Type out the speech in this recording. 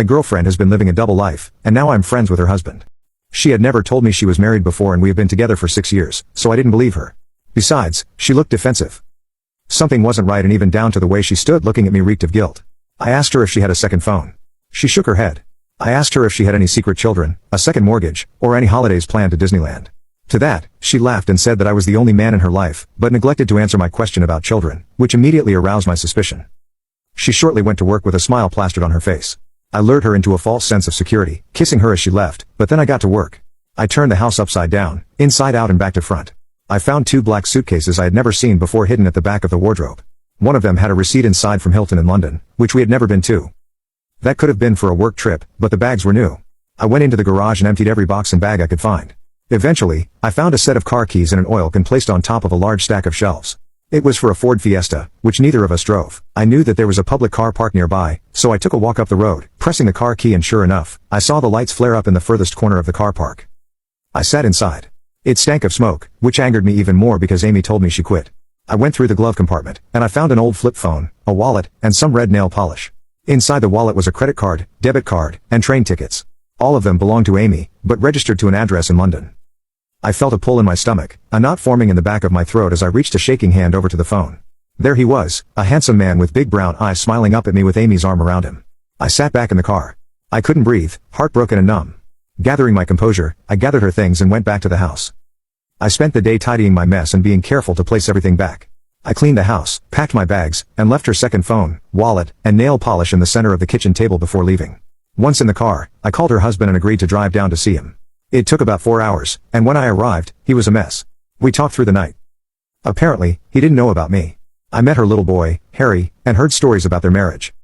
My girlfriend has been living a double life, and now I'm friends with her husband. She had never told me she was married before and we have been together for 6 years, so I didn't believe her. Besides, she looked defensive. Something wasn't right, and even down to the way she stood looking at me reeked of guilt. I asked her if she had a second phone. She shook her head. I asked her if she had any secret children, a second mortgage, or any holidays planned to Disneyland. To that, she laughed and said that I was the only man in her life, but neglected to answer my question about children, which immediately aroused my suspicion. She shortly went to work with a smile plastered on her face. I lured her into a false sense of security, kissing her as she left, but then I got to work. I turned the house upside down, inside out and back to front. I found 2 black suitcases I had never seen before hidden at the back of the wardrobe. One of them had a receipt inside from Hilton in London, which we had never been to. That could have been for a work trip, but the bags were new. I went into the garage and emptied every box and bag I could find. Eventually, I found a set of car keys and an oil can placed on top of a large stack of shelves. It was for a Ford Fiesta, which neither of us drove. I knew that there was a public car park nearby, so I took a walk up the road, pressing the car key, and sure enough, I saw the lights flare up in the furthest corner of the car park. I sat inside. It stank of smoke, which angered me even more because Amy told me she quit. I went through the glove compartment, and I found an old flip phone, a wallet, and some red nail polish. Inside the wallet was a credit card, debit card, and train tickets. All of them belonged to Amy, but registered to an address in London. I felt a pull in my stomach, a knot forming in the back of my throat as I reached a shaking hand over to the phone. There he was, a handsome man with big brown eyes smiling up at me with Amy's arm around him. I sat back in the car. I couldn't breathe, heartbroken and numb. Gathering my composure, I gathered her things and went back to the house. I spent the day tidying my mess and being careful to place everything back. I cleaned the house, packed my bags, and left her second phone, wallet, and nail polish in the center of the kitchen table before leaving. Once in the car, I called her husband and agreed to drive down to see him. It took about 4 hours, and when I arrived, he was a mess. We talked through the night. Apparently, he didn't know about me. I met her little boy, Harry, and heard stories about their marriage.